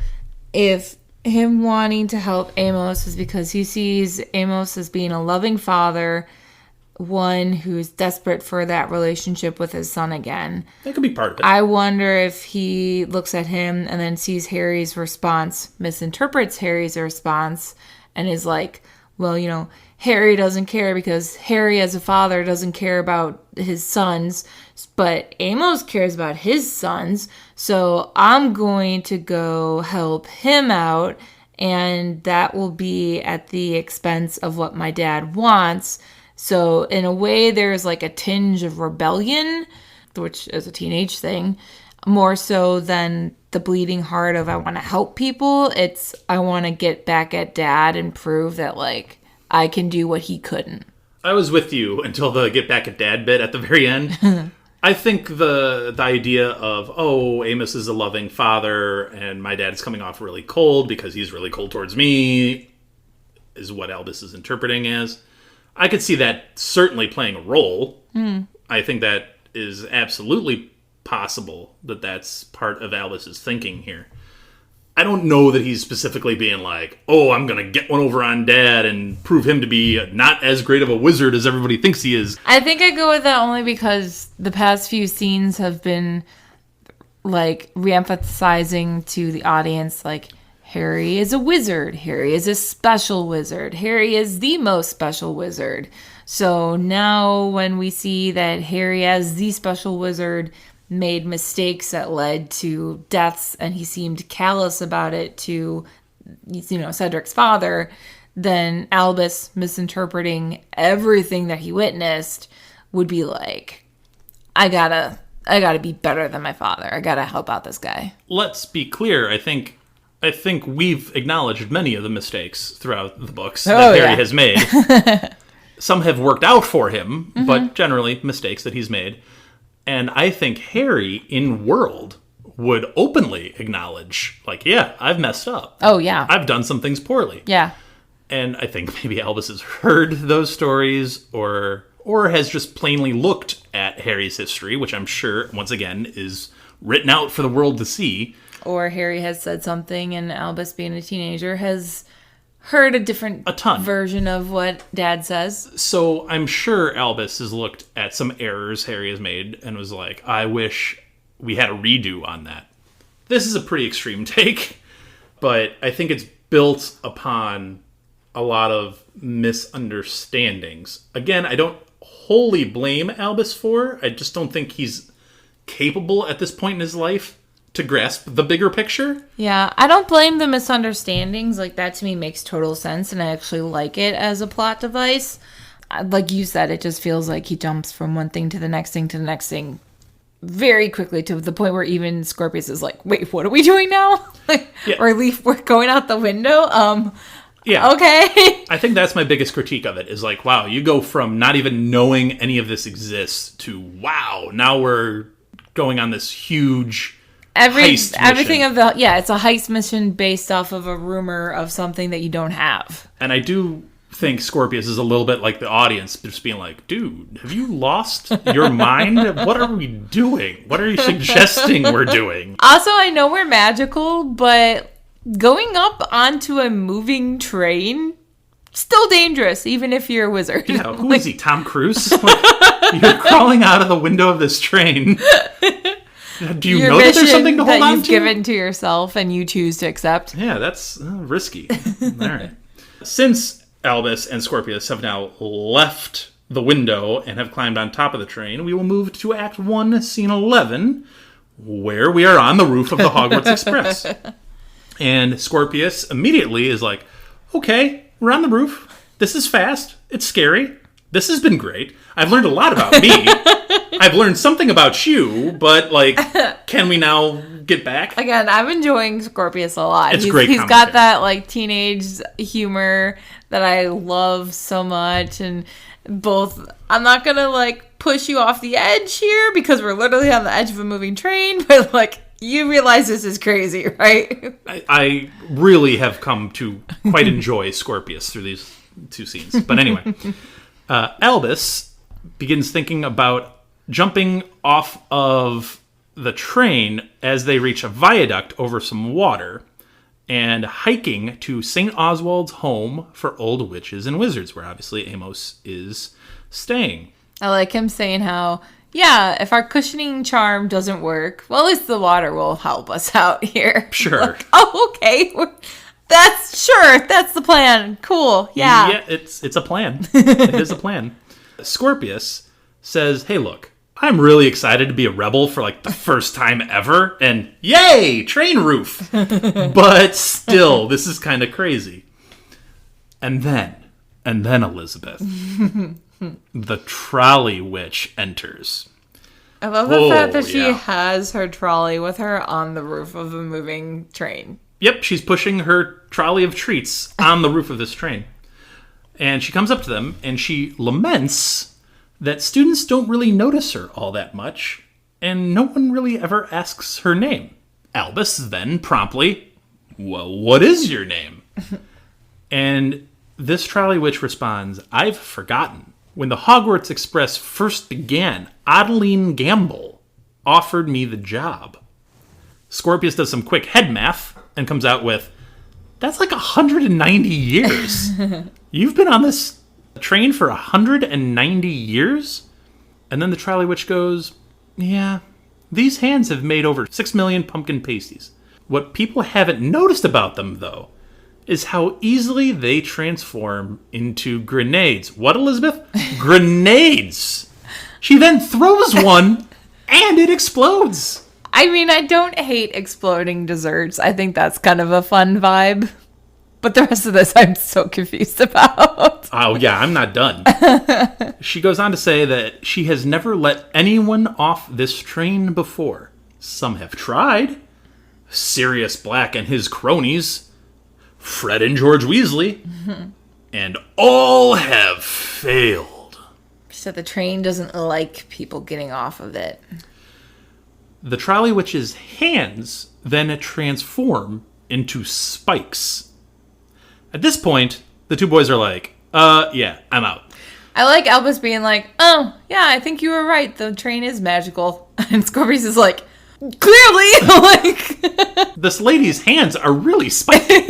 if him wanting to help Amos is because he sees Amos as being a loving father, one who's desperate for that relationship with his son again. That could be part of it. I wonder if he looks at him and then sees Harry's response, misinterprets Harry's response, and is like, well, Harry doesn't care because Harry as a father doesn't care about his sons, but Amos cares about his sons, so I'm going to go help him out, and that will be at the expense of what my dad wants. So in a way, there's like a tinge of rebellion, which is a teenage thing, more so than the bleeding heart of I want to help people. It's I want to get back at dad and prove that, like, I can do what he couldn't. I was with you until the get back at dad bit at the very end. I think the idea of, Amos is a loving father and my dad's coming off really cold because he's really cold towards me is what Albus is interpreting as. I could see that certainly playing a role. I think that is absolutely possible that that's part of Albus's thinking here. I don't know that he's specifically being like, I'm going to get one over on Dad and prove him to be not as great of a wizard as everybody thinks he is. I think I go with that only because the past few scenes have been, like, re-emphasizing to the audience, like, Harry is a wizard. Harry is a special wizard. Harry is the most special wizard. So now when we see that Harry as the special wizard made mistakes that led to deaths and he seemed callous about it to, Cedric's father, then Albus misinterpreting everything that he witnessed would be like, I gotta be better than my father. I gotta help out this guy. Let's be clear. I think we've acknowledged many of the mistakes throughout the books that Harry has made. Some have worked out for him, but generally mistakes that he's made. And I think Harry, in world, would openly acknowledge, like, yeah, I've messed up. Oh, yeah. I've done some things poorly. Yeah. And I think maybe Albus has heard those stories or has just plainly looked at Harry's history, which I'm sure, once again, is written out for the world to see. Or Harry has said something and Albus, being a teenager, has heard a ton version of what Dad says. So I'm sure Albus has looked at some errors Harry has made and was like, I wish we had a redo on that. This is a pretty extreme take, but I think it's built upon a lot of misunderstandings. Again, I don't wholly blame Albus for. I just don't think he's capable at this point in his life to grasp the bigger picture. Yeah, I don't blame the misunderstandings. Like, that to me makes total sense, and I actually like it as a plot device. Like you said, it just feels like he jumps from one thing to the next thing to the next thing very quickly, to the point where even Scorpius is like, wait, what are we doing now? Or we're going out the window? Yeah. Okay. I think that's my biggest critique of it, is like, wow, you go from not even knowing any of this exists to, wow, now we're going on this huge everything of it's a heist mission based off of a rumor of something that you don't have. And I do think Scorpius is a little bit like the audience, just being like, dude, have you lost your mind? What are we doing? What are you suggesting we're doing? Also, I know we're magical, but going up onto a moving train, still dangerous, even if you're a wizard. Yeah, who is he, Tom Cruise? You're crawling out of the window of this train. Do you know that there's something to hold on to? You've given to yourself and you choose to accept. Yeah, that's risky. All right. Since Albus and Scorpius have now left the window and have climbed on top of the train, we will move to Act 1, Scene 11, where we are on the roof of the Hogwarts Express. And Scorpius immediately is like, okay, we're on the roof. This is fast. It's scary. This has been great. I've learned a lot about me. I've learned something about you, but, like, can we now get back? Again, I'm enjoying Scorpius a lot. It's great. He's got that, like, teenage humor that I love so much. And both, I'm not going to, like, push you off the edge here because we're literally on the edge of a moving train, but, like, you realize this is crazy, right? I really have come to quite enjoy Scorpius through these two scenes. But anyway, Albus begins thinking about jumping off of the train as they reach a viaduct over some water and hiking to St. Oswald's home for old witches and wizards, where obviously Amos is staying. I like him saying how, yeah, if our cushioning charm doesn't work, well, at least the water will help us out here. Sure. Like, oh, okay. That's the plan. Cool. Yeah. Yeah, it's a plan. It is a plan. Scorpius says, hey, look, I'm really excited to be a rebel for like the first time ever, and yay, train roof. But still, this is kind of crazy. And then Elizabeth, the Trolley Witch enters. I love the fact that she has her trolley with her on the roof of a moving train. Yep, she's pushing her trolley of treats on the roof of this train. And she comes up to them, and she laments that students don't really notice her all that much, and no one really ever asks her name. Albus then promptly, well, what is your name? And this Trolley Witch responds, I've forgotten. When the Hogwarts Express first began, Adeline Gamble offered me the job. Scorpius does some quick head math and comes out with, that's like 190 years. You've been on this train for 190 years? And then the Trolley Witch goes, yeah, these hands have made over 6 million pumpkin pasties. What people haven't noticed about them, though, is how easily they transform into grenades. What, Elizabeth? Grenades! She then throws one, and it explodes. I mean, I don't hate exploding desserts. I think that's kind of a fun vibe. But the rest of this I'm so confused about. Oh, yeah, I'm not done. She goes on to say that she has never let anyone off this train before. Some have tried. Sirius Black and his cronies, Fred and George Weasley, and all have failed. So the train doesn't like people getting off of it. The Trolley Witch's hands then transform into spikes. At this point, the two boys are like, yeah, I'm out. I like Albus being like, oh, yeah, I think you were right. The train is magical. And Scorpius is like, clearly! Like, this lady's hands are really spiky.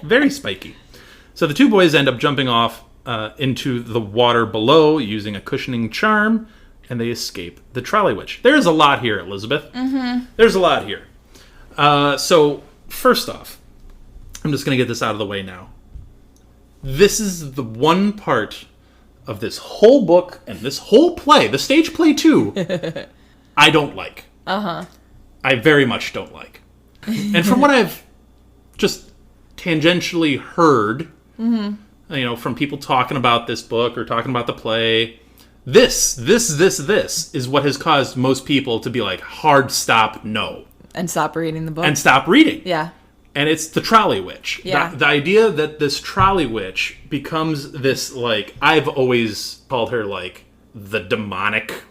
Very spiky. So the two boys end up jumping off into the water below using a cushioning charm, and they escape the Trolley Witch. There's a lot here, Elizabeth. Mm-hmm. There's a lot here. So, first off, I'm just going to get this out of the way now. This is the one part of this whole book and this whole play, the stage play too, I don't like. Uh-huh. I very much don't like. And from what I've just tangentially heard, from people talking about this book or talking about the play, this is what has caused most people to be like, hard stop, no. And stop reading the book. And stop reading. Yeah. And it's the Trolley Witch. Yeah. The idea that this Trolley Witch becomes this, like, I've always called her, like, the demonic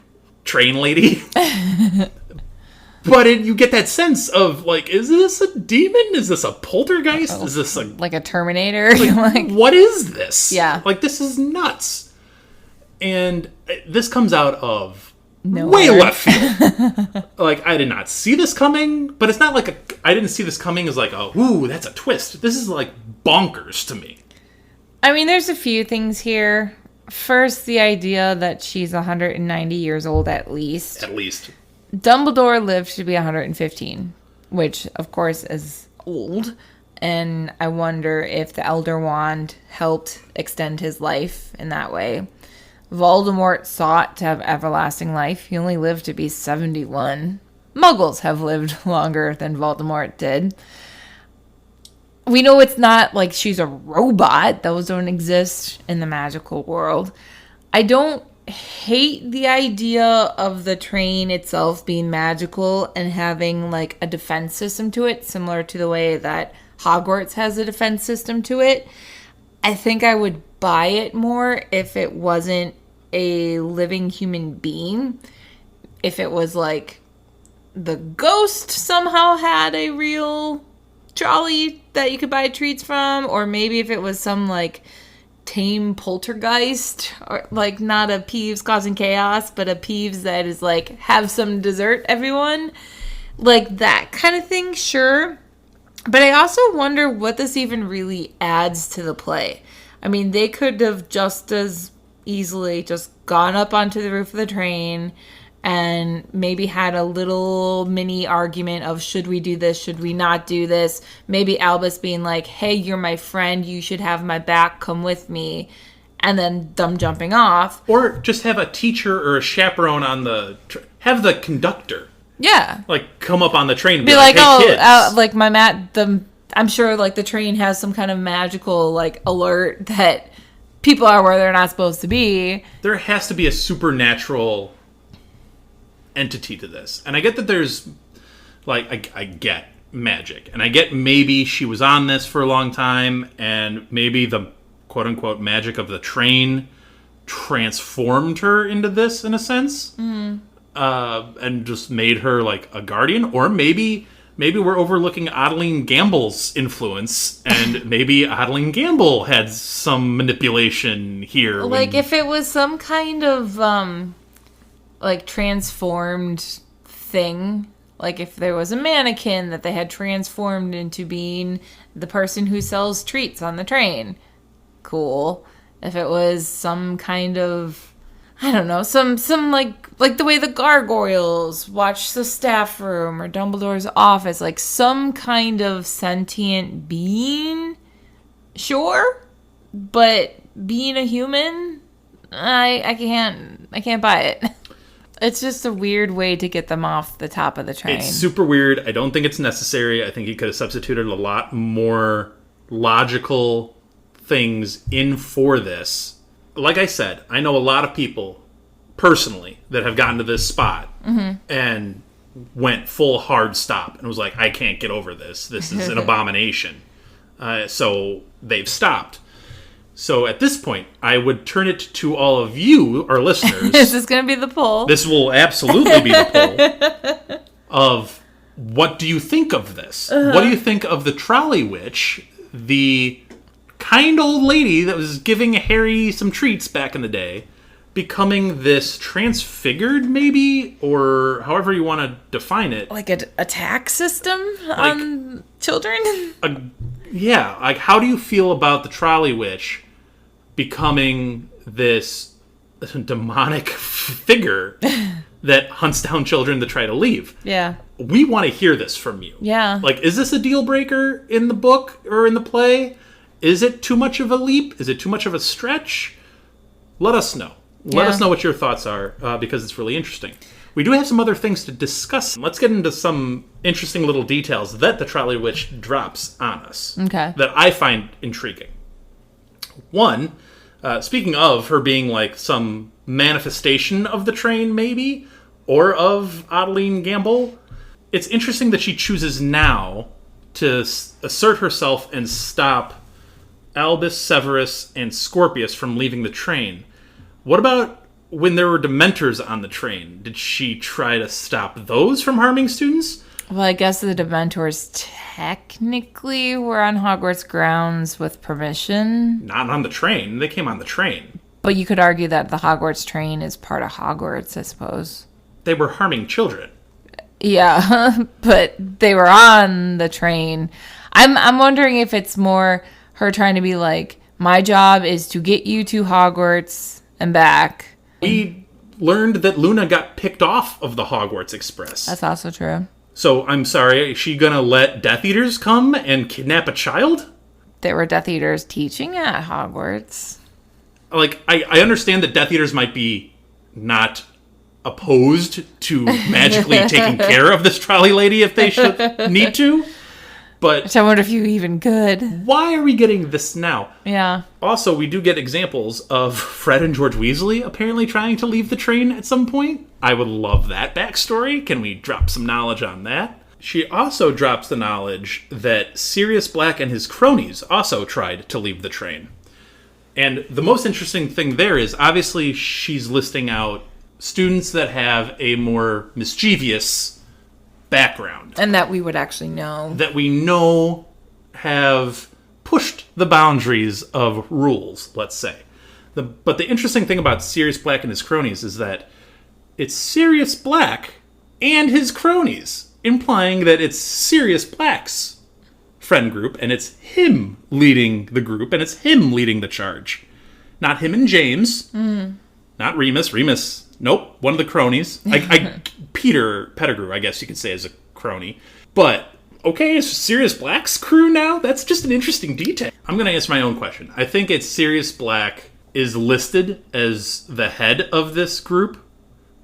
train lady. But you get that sense of, like, is this a demon? Is this a poltergeist? Is this like a Terminator? Like, what is this? Yeah. Like, this is nuts. And this comes out of Nowhere. way left field. Like, I did not see this coming, but it's not like I didn't see this coming as like, ooh, that's a twist. This is like bonkers to me. I mean, there's a few things here. First, the idea that she's 190 years old at least. At least. Dumbledore lived to be 115, which, of course, is old. And I wonder if the Elder Wand helped extend his life in that way. Voldemort sought to have everlasting life. He only lived to be 71. Muggles have lived longer than Voldemort did. We know it's not like she's a robot. Those don't exist in the magical world. I don't hate the idea of the train itself being magical and having like a defense system to it, similar to the way that Hogwarts has a defense system to it. I think I would buy it more if it wasn't a living human being. If it was like the ghost somehow had a real trolley that you could buy treats from, or maybe if it was some like tame poltergeist, or like not a Peeves causing chaos, but a Peeves that is like, have some dessert, everyone. Like that kind of thing, sure. But I also wonder what this even really adds to the play. I mean, they could have just as easily just gone up onto the roof of the train and maybe had a little mini argument of, should we do this? Should we not do this? Maybe Albus being like, hey, you're my friend. You should have my back. Come with me. And then them jumping off. Or just have a teacher or a chaperone on have the conductor. Yeah. Like, come up on the train and be like, hey, kids. Like I'm sure like the train has some kind of magical like alert that people are where they're not supposed to be. There has to be a supernatural entity to this. And I get that there's like I get magic, and I get maybe she was on this for a long time, and maybe the quote unquote magic of the train transformed her into this in a sense. And just made her like a guardian. Or maybe we're overlooking Adeline Gamble's influence, and maybe Adeline Gamble had some manipulation here. Like if it was some kind of like transformed thing, like if there was a mannequin that they had transformed into being the person who sells treats on the train, cool. If it was some kind of, I don't know, some like the way the gargoyles watch the staff room or Dumbledore's office, like some kind of sentient being, sure, but being a human, I can't buy it. It's just a weird way to get them off the top of the train. It's super weird. I don't think it's necessary. I think he could have substituted a lot more logical things in for this. Like I said, I know a lot of people personally that have gotten to this spot and went full hard stop and was like, I can't get over this. This is an abomination. So they've stopped. So at this point, I would turn it to all of you, our listeners. This is going to be the poll. This will absolutely be the poll of what do you think of this? What do you think of the Trolley Witch, the kind old lady that was giving Harry some treats back in the day, becoming this transfigured, maybe, or however you want to define it. Like an attack system on children? Yeah, like how do you feel about the Trolley Witch becoming this demonic figure that hunts down children to try to leave? Yeah. We want to hear this from you. Yeah. Like, is this a deal breaker in the book or in the play? Is it too much of a leap? Is it too much of a stretch? Let us know. Let us know what your thoughts are, because it's really interesting. We do have some other things to discuss. Let's get into some interesting little details that the Trolley Witch drops on us. Okay. That I find intriguing. One, speaking of her being like some manifestation of the train, maybe, or of Adeline Gamble, it's interesting that she chooses now to assert herself and stop Albus, Severus, and Scorpius from leaving the train. What about when there were Dementors on the train, did she try to stop those from harming students? Well, I guess the Dementors technically were on Hogwarts grounds with permission. Not on the train. They came on the train. But you could argue that the Hogwarts train is part of Hogwarts, I suppose. They were harming children. Yeah, but they were on the train. I'm wondering if it's more her trying to be like, my job is to get you to Hogwarts and back. We learned that Luna got picked off of the Hogwarts Express. That's also true. So, I'm sorry, is she gonna let Death Eaters come and kidnap a child? There were Death Eaters teaching at Hogwarts. Like, I understand that Death Eaters might be not opposed to magically taking care of this trolley lady if they should need to, but I wonder if you even could. Why are we getting this now? Yeah. Also, we do get examples of Fred and George Weasley apparently trying to leave the train at some point. I would love that backstory. Can we drop some knowledge on that? She also drops the knowledge that Sirius Black and his cronies also tried to leave the train. And the most interesting thing there is, obviously, she's listing out students that have a more mischievous background. And that we would actually know. That we know have pushed the boundaries of rules, let's say. But the interesting thing about Sirius Black and his cronies is that it's Sirius Black and his cronies, implying that it's Sirius Black's friend group, and it's him leading the group, and it's him leading the charge. Not him and James. Not Remus. Remus, nope, one of the cronies. Peter Pettigrew, I guess you could say, is a crony. But, okay, it's Sirius Black's crew now? That's just an interesting detail. I'm going to answer my own question. I think it's Sirius Black is listed as the head of this group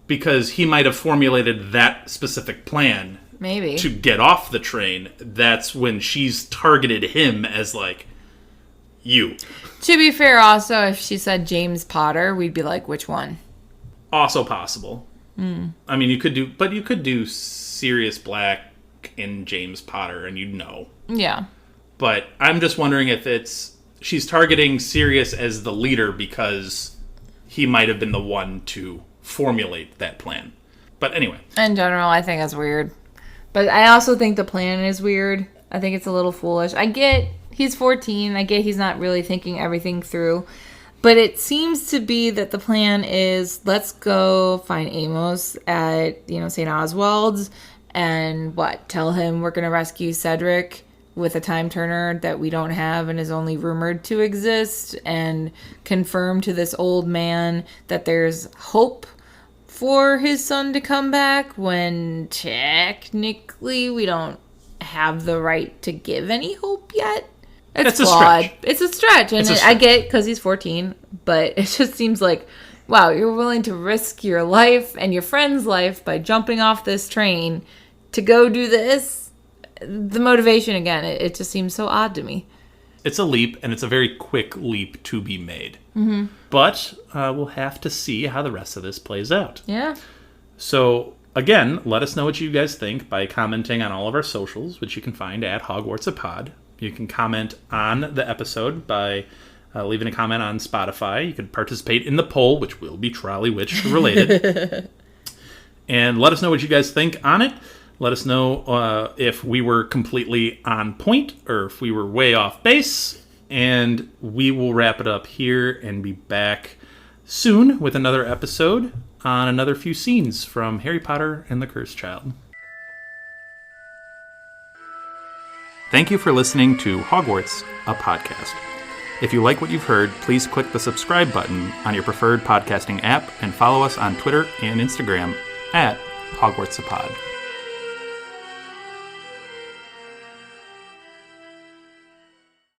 because he might have formulated that specific plan. Maybe. To get off the train. That's when she's targeted him as, like, you. To be fair, also, if she said James Potter, we'd be like, which one? Also possible. I mean, you could do Sirius Black and James Potter, and you'd know. Yeah. But I'm just wondering if she's targeting Sirius as the leader because he might have been the one to formulate that plan. But anyway. In general, I think that's weird. But I also think the plan is weird. I think it's a little foolish. I get he's 14. I get he's not really thinking everything through. But it seems to be that the plan is, let's go find Amos at, St. Oswald's and tell him we're going to rescue Cedric with a time turner that we don't have and is only rumored to exist, and confirm to this old man that there's hope for his son to come back when technically we don't have the right to give any hope yet. It's flawed. It's a stretch. And I get because he's 14, but it just seems like, wow, you're willing to risk your life and your friend's life by jumping off this train to go do this. The motivation, again, it just seems so odd to me. It's a leap, and it's a very quick leap to be made. Mm-hmm. But we'll have to see how the rest of this plays out. Yeah. So, again, let us know what you guys think by commenting on all of our socials, which you can find at HogwartsAPod. You can comment on the episode by leaving a comment on Spotify. You can participate in the poll, which will be Trolley Witch related. And let us know what you guys think on it. Let us know if we were completely on point or if we were way off base. And we will wrap it up here and be back soon with another episode on another few scenes from Harry Potter and the Cursed Child. Thank you for listening to Hogwarts, a podcast. If you like what you've heard, please click the subscribe button on your preferred podcasting app and follow us on Twitter and Instagram at HogwartsAPod.